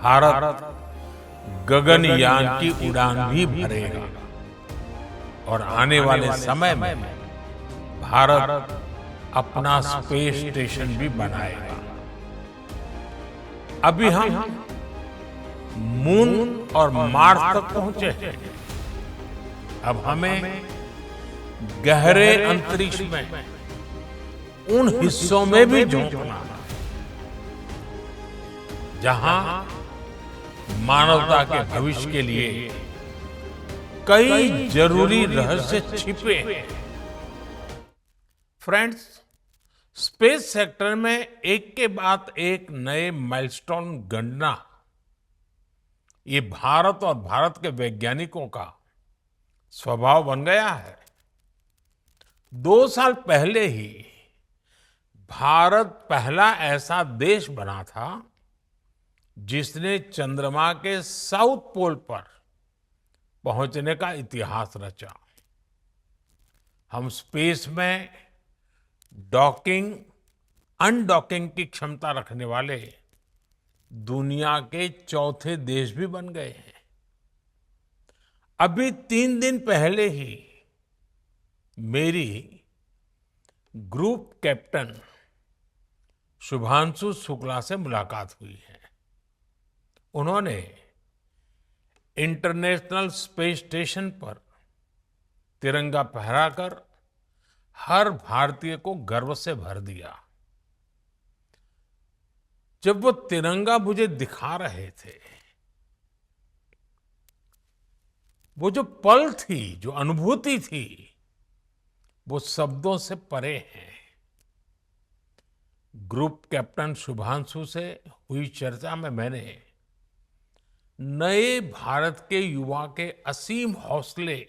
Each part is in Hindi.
भारत गगनयान की उड़ान भी भरेगा और आने वाले समय में भारत अपना स्पेस स्टेशन भी बनाएगा। अभी हम मून और मार्स तक पहुंचे हैं। अब हमें गहरे अंतरिक्ष में उन हिस्सों में भी झोंकना है जहां मानवता के भविष्य के लिए कई जरूरी रहस्य छिपे हैं। फ्रेंड्स, स्पेस सेक्टर में एक के बाद एक नए माइलस्टोन गणना ये भारत और भारत के वैज्ञानिकों का स्वभाव बन गया है। 2 साल पहले ही भारत पहला ऐसा देश बना था जिसने चंद्रमा के साउथ पोल पर पहुंचने का इतिहास रचा। हम स्पेस में डॉकिंग, अनडॉकिंग की क्षमता रखने वाले दुनिया के चौथे देश भी बन गए हैं। अभी 3 दिन पहले ही मेरी ग्रुप कैप्टन शुभांशु शुक्ला से मुलाकात हुई है। उन्होंने इंटरनेशनल स्पेस स्टेशन पर तिरंगा फहराकर हर भारतीय को गर्व से भर दिया। जब वो तिरंगा मुझे दिखा रहे थे, वो जो पल थी, जो अनुभूति थी, वो शब्दों से परे है। ग्रुप कैप्टन शुभांशु से हुई चर्चा में मैंने नए भारत के युवा के असीम हौसले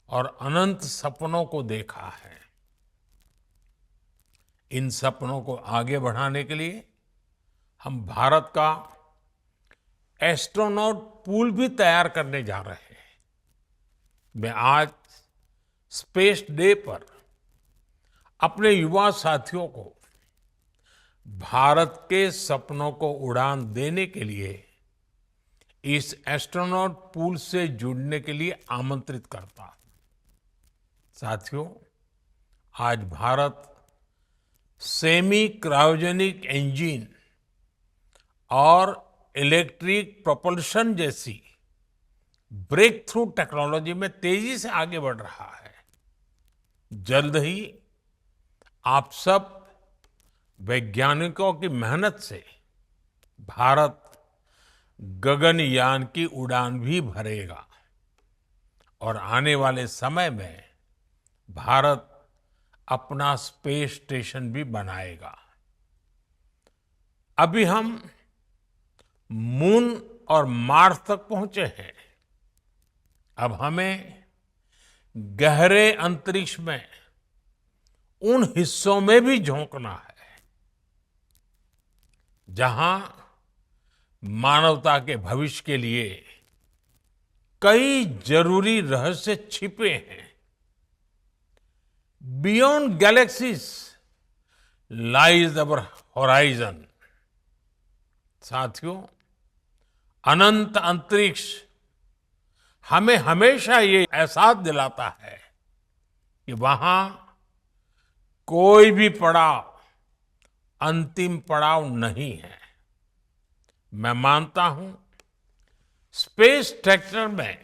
और अनंत सपनों को देखा है। इन सपनों को आगे बढ़ाने के लिए हम भारत का एस्ट्रोनॉट पूल भी तैयार करने जा रहे हैं। मैं आज स्पेस डे पर अपने युवा साथियों को भारत के सपनों को उड़ान देने के लिए इस एस्ट्रोनॉट पूल से जुड़ने के लिए आमंत्रित करता हूं। साथियों, आज भारत सेमी क्रायोजेनिक इंजन और इलेक्ट्रिक प्रोपल्शन जैसी ब्रेक थ्रू टेक्नोलॉजी में तेजी से आगे बढ़ रहा है। जल्द ही आप सब वैज्ञानिकों की मेहनत से भारत गगनयान की उड़ान भी भरेगा और आने वाले समय में भारत अपना स्पेस स्टेशन भी बनाएगा। अभी हम मून और मार्स तक पहुंचे हैं। अब हमें गहरे अंतरिक्ष में उन हिस्सों में भी झोंकना है जहां मानवता के भविष्य के लिए कई जरूरी रहस्य छिपे हैं। बियॉन्ड गैलेक्सीज लाइज अवर होराइजन। साथियों, अनंत अंतरिक्ष हमें हमेशा ये एहसास दिलाता है कि वहां कोई भी पड़ाव अंतिम पड़ाव नहीं है। मैं मानता हूं स्पेस सेक्टर में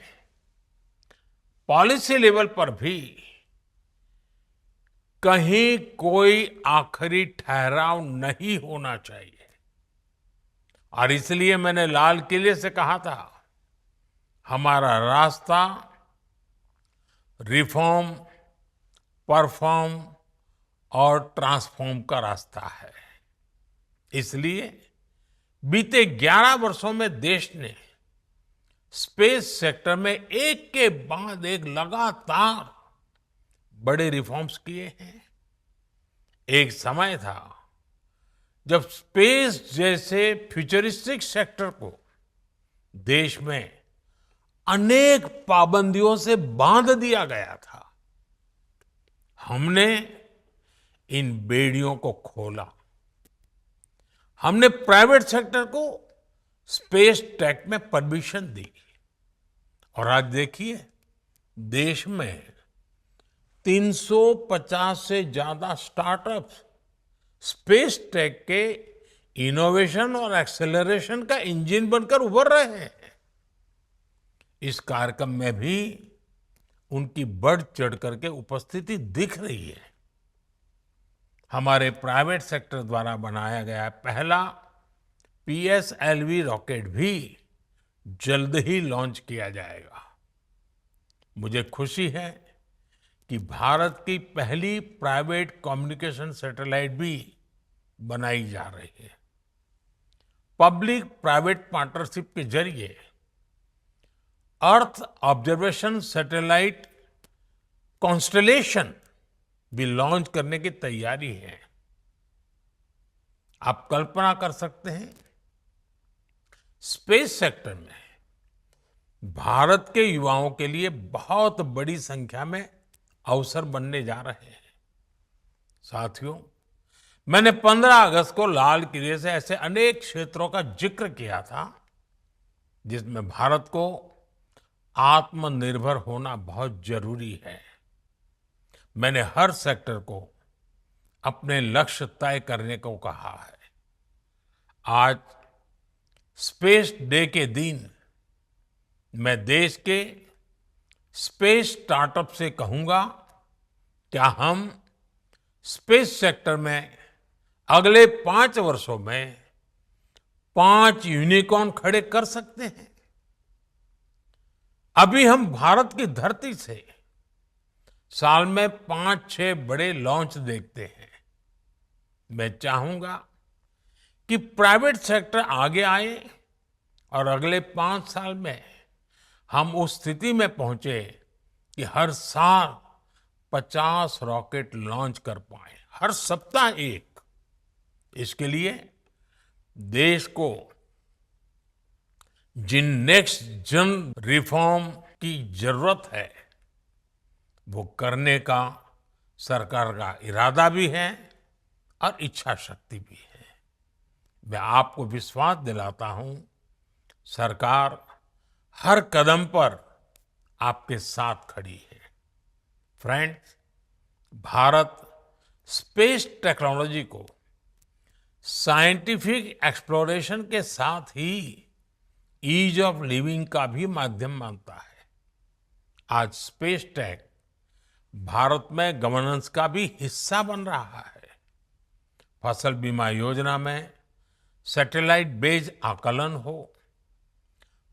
पॉलिसी लेवल पर भी कहीं कोई आखिरी ठहराव नहीं होना चाहिए। और इसलिए मैंने लाल किले से कहा था, हमारा रास्ता रिफॉर्म, परफॉर्म और ट्रांसफॉर्म का रास्ता है। इसलिए बीते 11 वर्षों में देश ने स्पेस सेक्टर में एक के बाद एक लगातार बड़े रिफॉर्म्स किए हैं। एक समय था जब स्पेस जैसे फ्यूचरिस्टिक सेक्टर को देश में अनेक पाबंदियों से बांध दिया गया था। हमने इन बेड़ियों को खोला। हमने प्राइवेट सेक्टर को स्पेस टेक में परमिशन दी। और आज देखिए, देश में 350 से ज्यादा स्टार्टअप्स स्पेस टेक के इनोवेशन और एक्सेलरेशन का इंजन बनकर उभर रहे हैं। इस कार्यक्रम में भी उनकी बढ़ चढ़ करके उपस्थिति दिख रही है। हमारे प्राइवेट सेक्टर द्वारा बनाया गया पहला पीएसएलवी रॉकेट भी जल्द ही लॉन्च किया जाएगा। मुझे खुशी है कि भारत की पहली प्राइवेट कम्युनिकेशन सैटेलाइट भी बनाई जा रही है। पब्लिक प्राइवेट पार्टनरशिप के जरिए अर्थ ऑब्जर्वेशन सैटेलाइट कॉन्स्टलेशन भी लॉन्च करने की तैयारी है। आप कल्पना कर सकते हैं, स्पेस सेक्टर में भारत के युवाओं के लिए बहुत बड़ी संख्या में अवसर बनने जा रहे हैं। साथियों, मैंने 15 अगस्त को लाल किले से ऐसे अनेक क्षेत्रों का जिक्र किया था जिसमें भारत को आत्मनिर्भर होना बहुत जरूरी है। मैंने हर सेक्टर को अपने लक्ष्य तय करने को कहा है। आज स्पेस डे के दिन मैं देश के स्पेस स्टार्टअप से कहूंगा, क्या हम स्पेस सेक्टर में अगले 5 वर्षों में 5 यूनिकॉर्न खड़े कर सकते हैं? अभी हम भारत की धरती से साल में 5-6 बड़े लॉन्च देखते हैं। मैं चाहूंगा कि प्राइवेट सेक्टर आगे आए और अगले 5 साल में हम उस स्थिति में पहुंचे कि हर साल 50 रॉकेट लॉन्च कर पाए, हर सप्ताह एक। इसके लिए देश को जिन नेक्स्ट जन रिफॉर्म की जरूरत है वो करने का सरकार का इरादा भी है और इच्छा शक्ति भी है। मैं आपको विश्वास दिलाता हूं, सरकार हर कदम पर आपके साथ खड़ी है। फ्रेंड्स, भारत स्पेस टेक्नोलॉजी को साइंटिफिक एक्सप्लोरेशन के साथ ही ईज ऑफ लिविंग का भी माध्यम मानता है। आज स्पेस टेक भारत में गवर्नेंस का भी हिस्सा बन रहा है। फसल बीमा योजना में सैटेलाइट बेस्ड आकलन हो,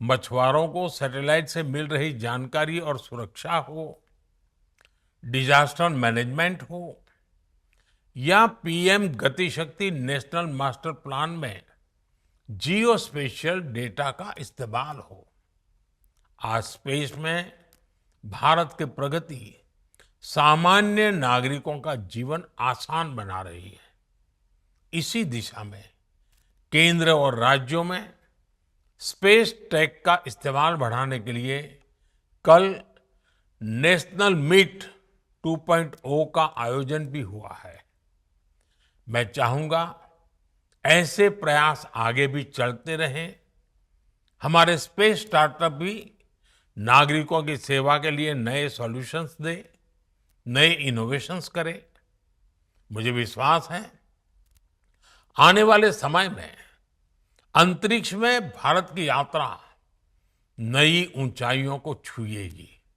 मछुआरों को सैटेलाइट से मिल रही जानकारी और सुरक्षा हो, डिजास्टर मैनेजमेंट हो, या पीएम गति शक्ति नेशनल मास्टर प्लान में जियो स्पेशियल डेटा का इस्तेमाल हो। आज स्पेस में भारत की प्रगति सामान्य नागरिकों का जीवन आसान बना रही है। इसी दिशा में केंद्र और राज्यों में स्पेस टेक का इस्तेमाल बढ़ाने के लिए कल नेशनल मीट 2.0 का आयोजन भी हुआ है। मैं चाहूंगा ऐसे प्रयास आगे भी चलते रहें। हमारे स्पेस स्टार्टअप भी नागरिकों की सेवा के लिए नए सॉल्यूशंस दे, नए इनोवेशंस करे। मुझे विश्वास है आने वाले समय में अंतरिक्ष में भारत की यात्रा नई ऊंचाइयों को छुएगी।